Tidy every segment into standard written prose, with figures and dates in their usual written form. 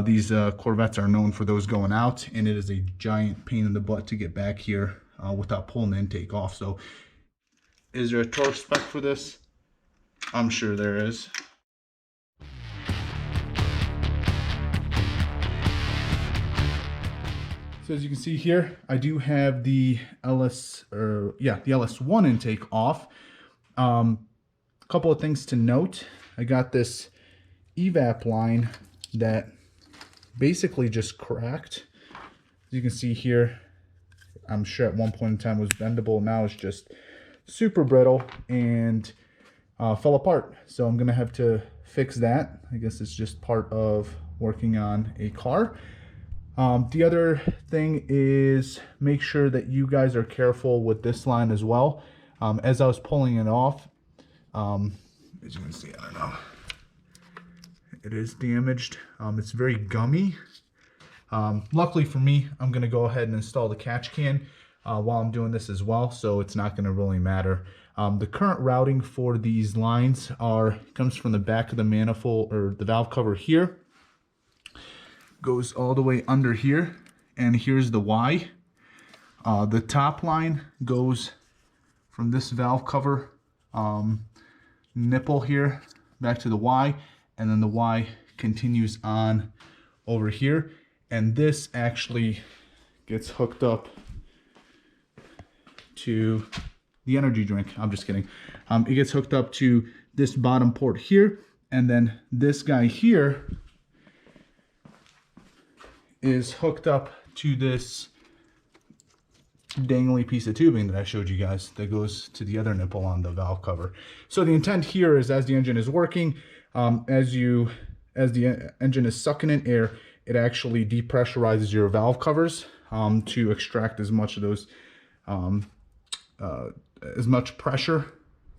These Corvettes are known for those going out, and it is a giant pain in the butt to get back here without pulling the intake off. So is there a torque spec for this? I'm sure there is. So as you can see here, I do have the LS1 intake off. A couple of things to note. I got this evap line that basically just cracked. As you can see here, I'm sure at one point in time was bendable. Now it's just super brittle and fell apart. So I'm gonna have to fix that. I guess it's just part of working on a car. The other thing is make sure that you guys are careful with this line as well. As I was pulling it off, as you can see, I don't know, it is damaged. It's very gummy. Luckily for me, I'm going to go ahead and install the catch can while I'm doing this as well, so it's not going to really matter. The current routing for these lines comes from the back of the manifold, or the valve cover here, goes all the way under here, and here's the Y. The top line goes from this valve cover nipple here back to the Y, and then the Y continues on over here, and this actually gets hooked up to the energy drink. I'm just kidding. It gets hooked up to this bottom port here, and then this guy here is hooked up to this dangly piece of tubing that I showed you guys that goes to the other nipple on the valve cover. So the intent here is, as the engine is working, as the engine is sucking in air, it actually depressurizes your valve covers to extract as much of those as much pressure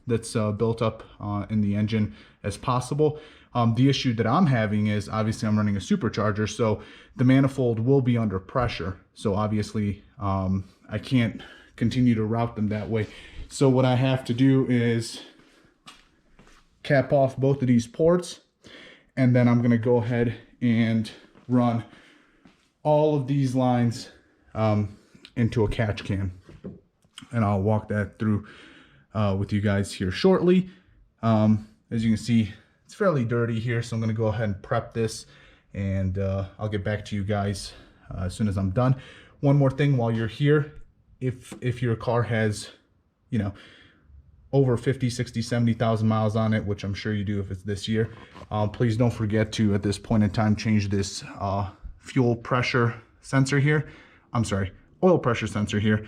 that's built up in the engine as possible. The issue that I'm having is, obviously I'm running a supercharger, so the manifold will be under pressure. So obviously I can't continue to route them that way. So what I have to do is cap off both of these ports, and then I'm going to go ahead and run all of these lines into a catch can. And I'll walk that through with you guys here shortly. As you can see, it's fairly dirty here, so I'm going to go ahead and prep this, and I'll get back to you guys as soon as I'm done. One more thing while you're here, if your car has, you know, over 50, 60, 70,000 miles on it, which I'm sure you do if it's this year, please don't forget to, at this point in time, change this fuel pressure sensor here. I'm sorry, oil pressure sensor here.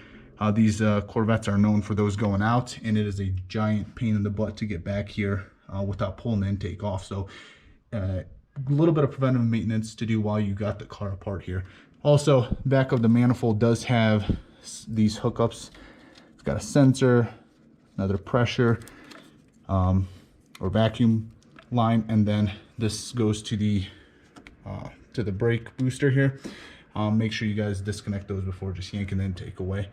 These Corvettes are known for those going out, and it is a giant pain in the butt to get back here without pulling the intake off. So a little bit of preventive maintenance to do while you got the car apart here. Also, back of the manifold does have these hookups. It's got a sensor, another pressure or vacuum line, and then this goes to the brake booster here. Make sure you guys disconnect those before just yanking the intake away.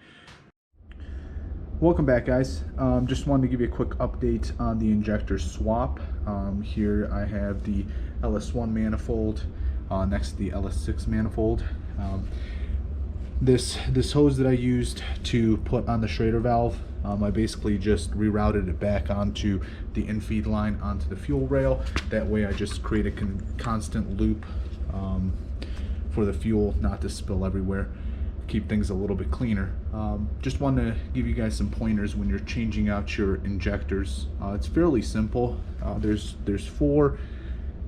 Welcome back, guys. Just wanted to give you a quick update on the injector swap. Here I have the LS1 manifold next to the LS6 manifold. This hose that I used to put on the Schrader valve, I basically just rerouted it back onto the infeed line onto the fuel rail. That way I just create a constant loop for the fuel not to spill everywhere, keep things a little bit cleaner. Just wanted to give you guys some pointers when you're changing out your injectors. It's fairly simple. There's 4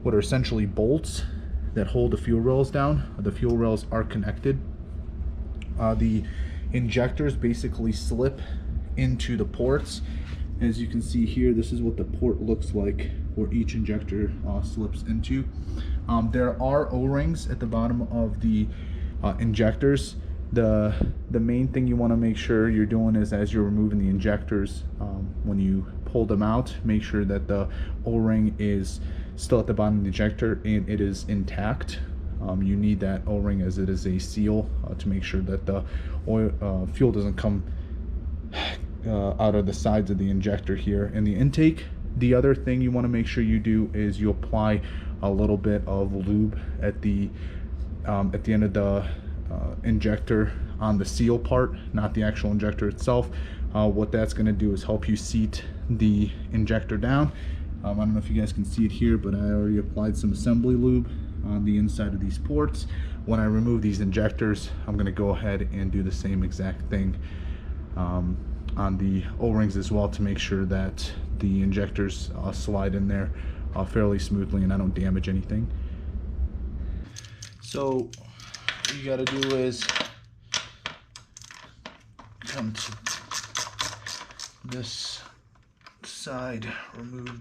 what are essentially bolts that hold the fuel rails down. The fuel rails are connected. The injectors basically slip into the ports. As you can see here, this is what the port looks like where each injector slips into. There are O-rings at the bottom of the injectors. The main thing you want to make sure you're doing is, as you're removing the injectors, when you pull them out, make sure that the O-ring is still at the bottom of the injector and it is intact. You need that O-ring as it is a seal to make sure that the fuel doesn't come out of the sides of the injector here in the intake. The other thing you want to make sure you do is you apply a little bit of lube at the end of the injector on the seal part, not the actual injector itself. What that's going to do is help you seat the injector down. I don't know if you guys can see it here, but I already applied some assembly lube on the inside of these ports. When I remove these injectors, I'm going to go ahead and do the same exact thing on the O-rings as well, to make sure that the injectors slide in there fairly smoothly and I don't damage anything. So what you got to do is come to this side, remove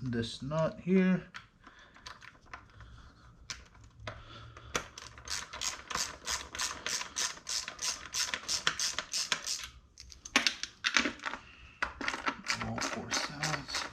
this nut here. All four sides.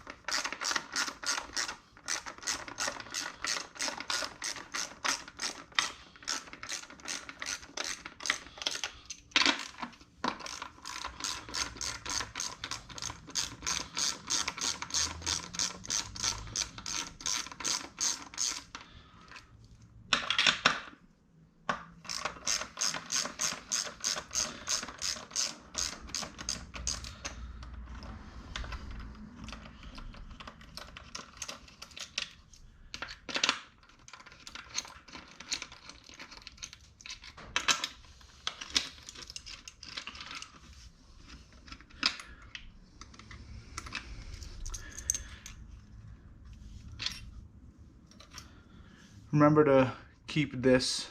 Remember to keep this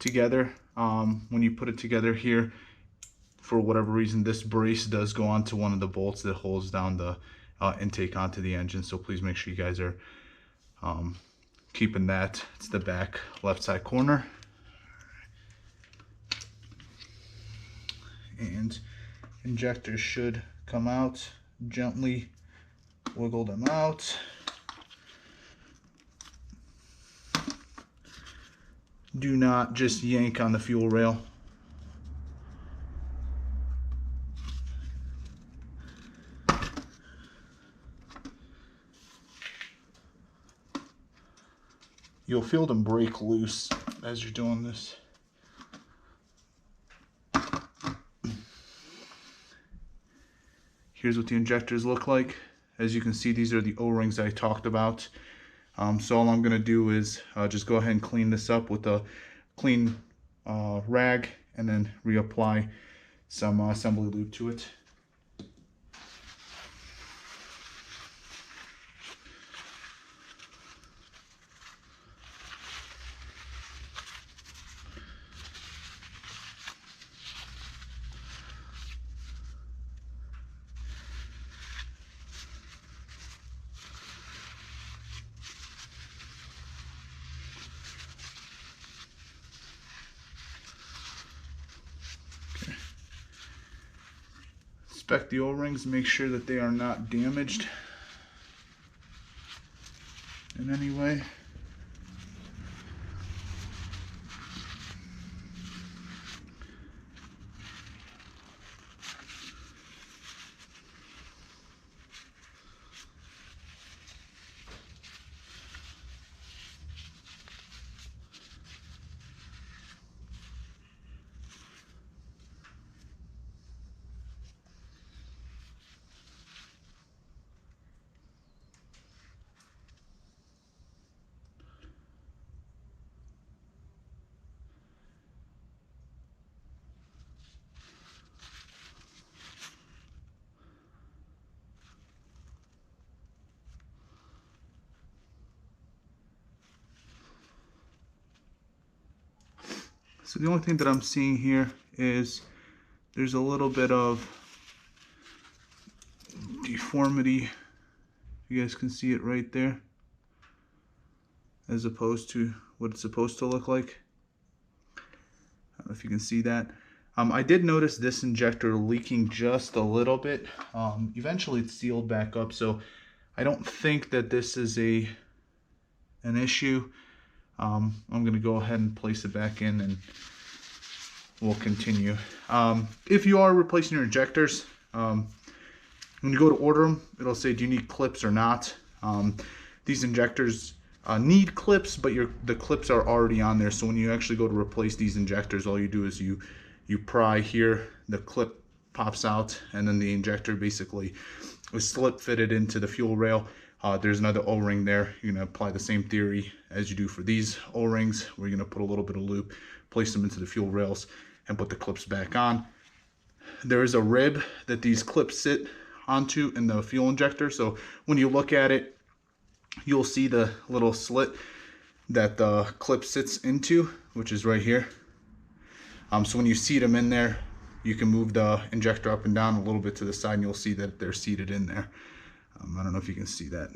together when you put it together here. For whatever reason, this brace does go onto one of the bolts that holds down the intake onto the engine, so please make sure you guys are keeping that. It's the back left side corner. And injectors should come out. Gently wiggle them out. Do not just yank on the fuel rail. You'll feel them break loose as you're doing this. Here's what the injectors look like. As you can see, these are the O-rings I talked about. So all I'm going to do is just go ahead and clean this up with a clean rag and then reapply some assembly lube to it. Inspect the O-rings, make sure that they are not damaged in any way. So the only thing that I'm seeing here is there's a little bit of deformity. You guys can see it right there, as opposed to what it's supposed to look like. I don't know if you can see that. I did notice this injector leaking just a little bit. Eventually it's sealed back up, so I don't think that this is an issue. I'm going to go ahead and place it back in and we'll continue. If you are replacing your injectors, when you go to order them, it'll say, do you need clips or not? These injectors need clips, but the clips are already on there. So when you actually go to replace these injectors, all you do is you pry here, the clip pops out, and then the injector basically is slip fitted into the fuel rail. There's another O-ring there. You're gonna apply the same theory as you do for these O-rings. We're gonna put a little bit of lube, place them into the fuel rails, and put the clips back on. There is a rib that these clips sit onto in the fuel injector. So when you look at it, you'll see the little slit that the clip sits into, which is right here. So when you seat them in there, you can move the injector up and down a little bit to the side, and you'll see that they're seated in there. I don't know if you can see that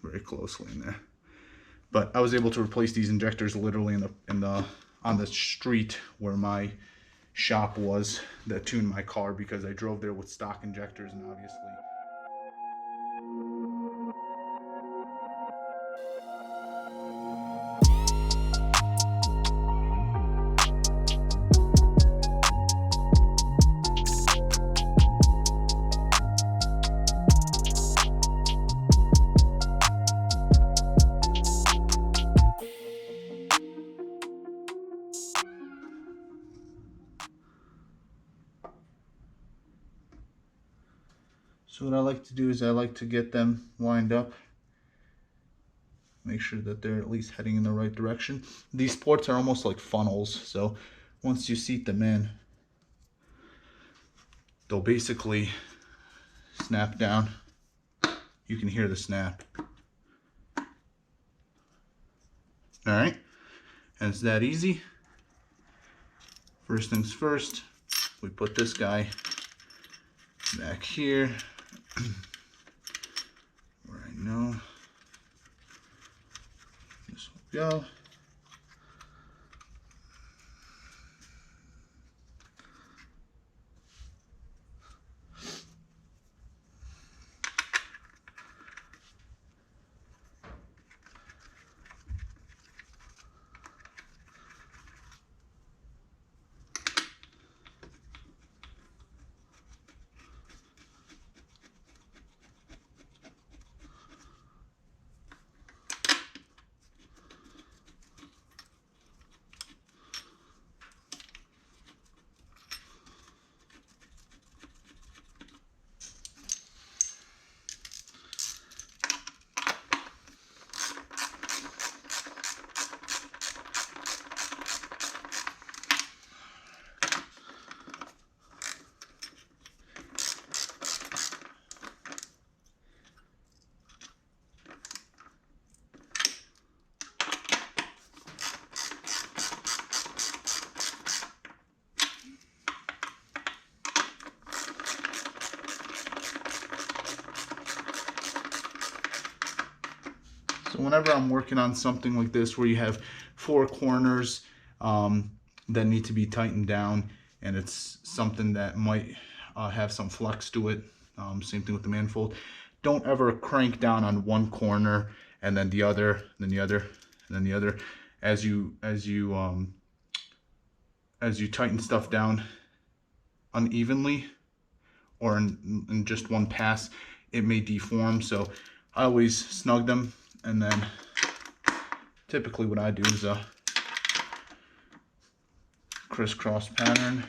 very closely in there, but I was able to replace these injectors literally on the street where my shop was that tuned my car, because I drove there with stock injectors, and obviously So what I like to do is I like to get them lined up, make sure that they're at least heading in the right direction. These ports are almost like funnels, so once you seat them in, they'll basically snap down. You can hear the snap. All right, and it's that easy. First things first, we put this guy back here where I know this will go. So whenever I'm working on something like this where you have 4 corners that need to be tightened down, and it's something that might have some flex to it, same thing with the manifold, don't ever crank down on one corner and then the other, then the other, and then the other. As you tighten stuff down unevenly or in just one pass, it may deform. So I always snug them, and then typically what I do is a crisscross pattern.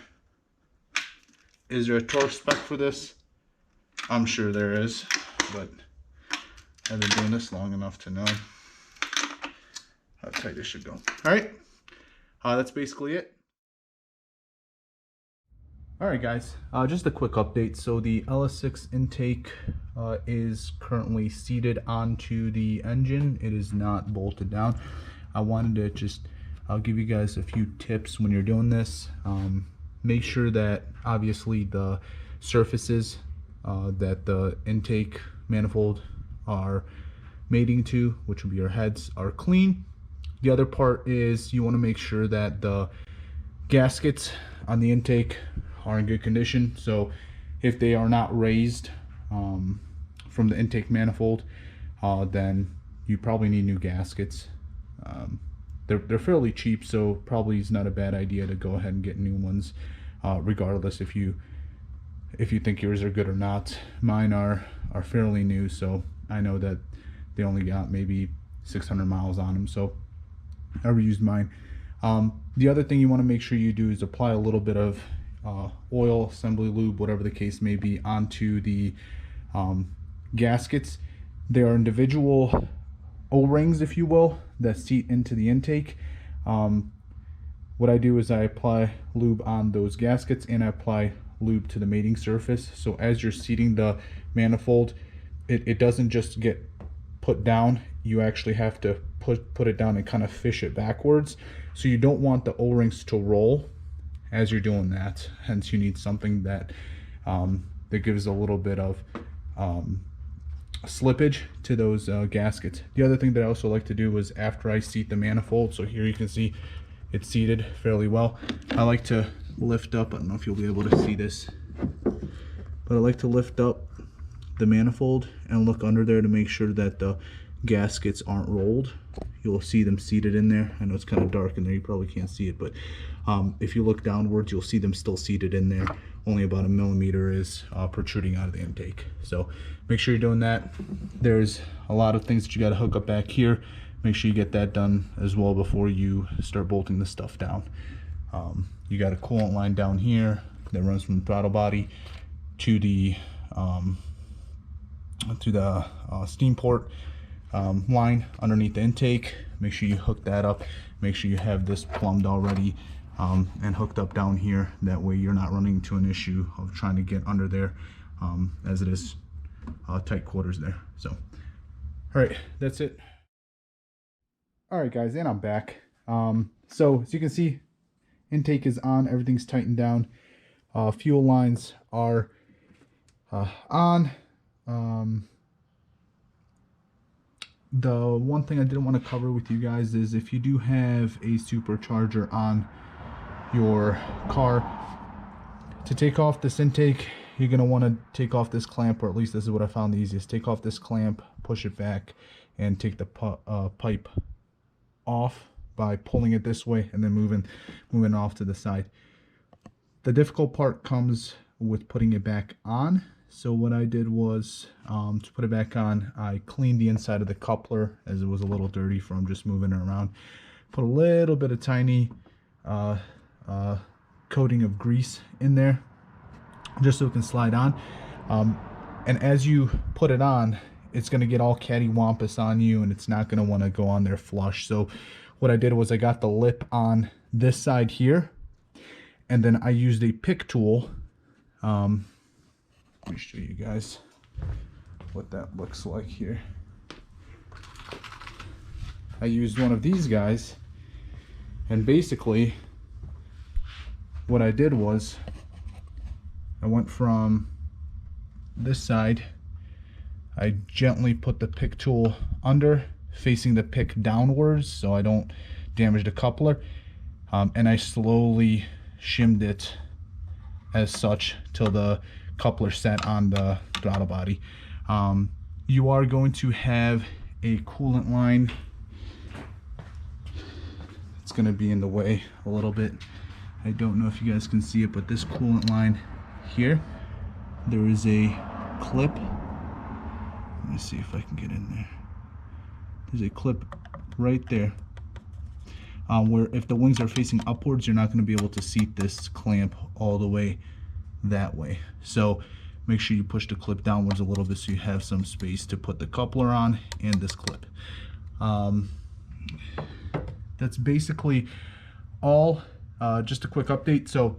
Is there a torque spec for this? I'm sure there is, but I've been doing this long enough to know how tight it should go. All right, that's basically it. All right, guys, just a quick update. So the LS6 intake is currently seated onto the engine. It is not bolted down. I wanted to just give you guys a few tips when you're doing this. Make sure that obviously the surfaces that the intake manifold are mating to, which will be your heads, are clean. The other part is you want to make sure that the gaskets on the intake are in good condition. So if they are not raised from the intake manifold, then you probably need new gaskets. They're fairly cheap, so probably is not a bad idea to go ahead and get new ones, regardless if you think yours are good or not. Mine are fairly new, so I know that they only got maybe 600 miles on them, so I reused mine. The other thing you want to make sure you do is apply a little bit of oil, assembly lube, whatever the case may be, onto the gaskets. There are individual O-rings, if you will, that seat into the intake. What I do is I apply lube on those gaskets and I apply lube to the mating surface. So as you're seating the manifold, it doesn't just get put down. You actually have to put it down and kind of fish it backwards. So you don't want the O-rings to roll as you're doing that. Hence you need something that that gives a little bit of slippage to those gaskets. The other thing that I also like to do is after I seat the manifold, so here you can see it's seated fairly well, I like to lift up, I don't know if you'll be able to see this, but I like to lift up the manifold and look under there to make sure that the gaskets aren't rolled. You'll see them seated in there. I know it's kind of dark in there, you probably can't see it, but if you look downwards, you'll see them still seated in there. Only about 1 millimeter is protruding out of the intake. So make sure you're doing that. There's a lot of things that you got to hook up back here. Make sure you get that done as well before you start bolting this stuff down. You got a coolant line down here that runs from the throttle body to the steam port line underneath the intake. Make sure you hook that up. Make sure you have this plumbed already and hooked up down here. That way you're not running into an issue of trying to get under there, as it is tight quarters there. So, all right, that's it. All right, guys, and I'm back. So as you can see, intake is on, everything's tightened down. Fuel lines are on. The one thing I didn't want to cover with you guys is if you do have a supercharger on your car, to take off this intake, you're going to want to take off this clamp, or at least this is what I found the easiest. Take off this clamp, push it back, and take the pipe off by pulling it this way and then moving off to the side. The difficult part comes with putting it back on. So what I did was, to put it back on, I cleaned the inside of the coupler as it was a little dirty from just moving it around. Put a little bit of tiny coating of grease in there just so it can slide on. And as you put it on, it's going to get all cattywampus on you and it's not going to want to go on there flush. So what I did was I got the lip on this side here, and then I used a pick tool. Let me show you guys what that looks like here. I used one of these guys, and basically what I did was I went from this side, I gently put the pick tool under, facing the pick downwards so I don't damage the coupler, and I slowly shimmed it as such till the coupler set on the throttle body. You are going to have a coolant line. It's going to be in the way a little bit. I don't know if you guys can see it, but this coolant line here, there is a clip. Let me see if I can get in there. There's a clip right there, where if the wings are facing upwards, you're not going to be able to seat this clamp all the way that way. So make sure you push the clip downwards a little bit so you have some space to put the coupler on and this clip. That's basically all. Just a quick update. So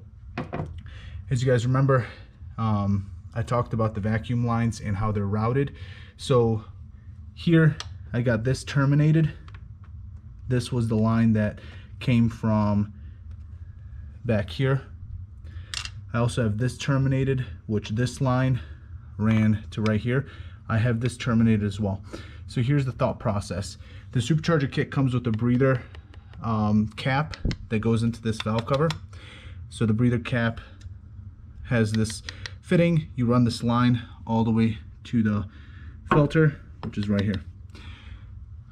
as you guys remember, I talked about the vacuum lines and how they're routed. So here I got this terminated. This was the line that came from back here. I also have this terminated, which this line ran to right here. I have this terminated as well. So here's the thought process. The supercharger kit comes with a breather cap that goes into this valve cover. So the breather cap has this fitting. You run this line all the way to the filter, which is right here.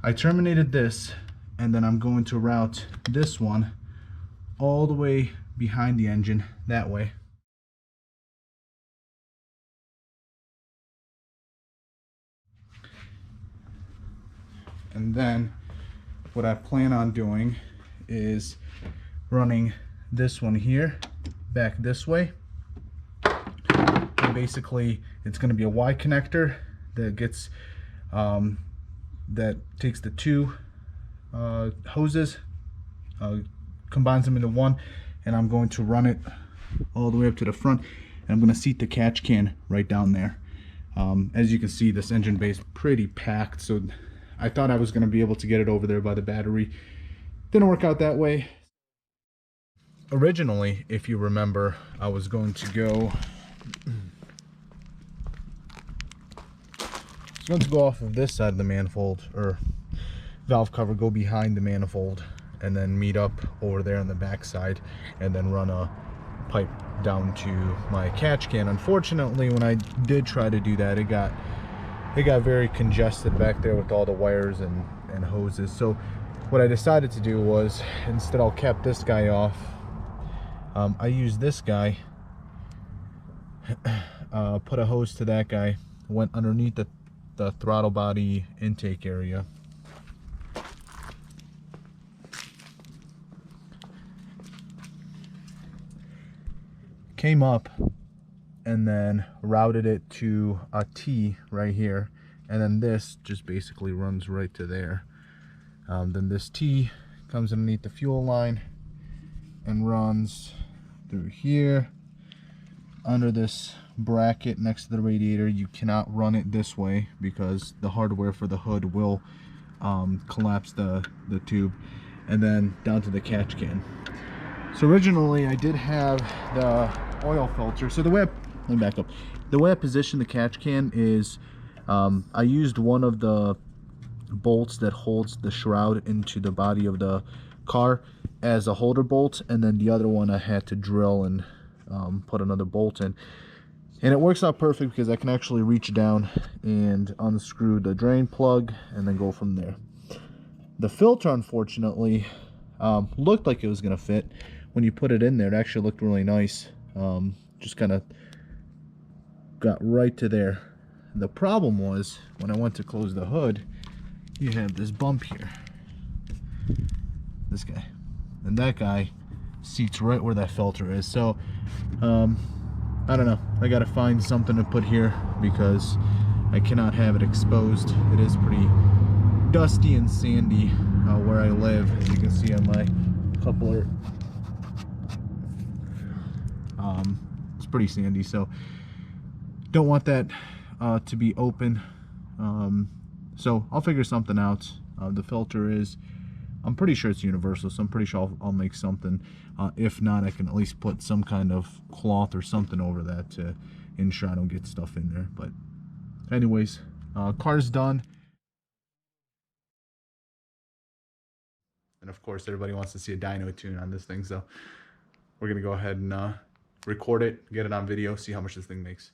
I terminated this, and then I'm going to route this one all the way behind the engine that way. And then what I plan on doing is running this one here back this way. And basically it's going to be a Y connector that gets that takes the two hoses, combines them into one, and I'm going to run it all the way up to the front, and I'm going to seat the catch can right down there. As you can see, this engine bay is pretty packed, so I thought I was going to be able to get it over there by the battery. Didn't work out that way. Originally, if you remember, I was going to go off of this side of the manifold, or valve cover, go behind the manifold, and then meet up over there on the back side, and then run a pipe down to my catch can. Unfortunately, when I did try to do that, it got very congested back there with all the wires and hoses. So what I decided to do was, instead I'll cap this guy off. I used this guy, put a hose to that guy, went underneath the throttle body intake area, came up, and then routed it to a T right here, and then this just basically runs right to there. Then this T comes underneath the fuel line and runs through here under this bracket next to the radiator. You cannot run it this way because the hardware for the hood will collapse the tube, and then down to the catch can. So originally I did have the oil filter. So the way let me back up. The way I position the catch can is I used one of the bolts that holds the shroud into the body of the car as a holder bolt, and then the other one I had to drill and put another bolt in. And it works out perfect because I can actually reach down and unscrew the drain plug and then go from there. The filter, unfortunately, looked like it was going to fit. When you put it in there, it actually looked really nice. Just kind of got right to there. The problem was, when I went to close the hood, you have this bump here. This guy. And that guy seats right where that filter is. So, I don't know. I gotta find something to put here because I cannot have it exposed. It is pretty dusty and sandy where I live, as you can see on my coupler. It's pretty sandy, so don't want that to be open. So I'll figure something out. The filter is, I'm pretty sure it's universal, so I'm pretty sure I'll make something. If not, I can at least put some kind of cloth or something over that to ensure I don't get stuff in there. But anyways, car's done. And of course, everybody wants to see a dyno tune on this thing, so we're gonna go ahead and record it, get it on video, see how much this thing makes.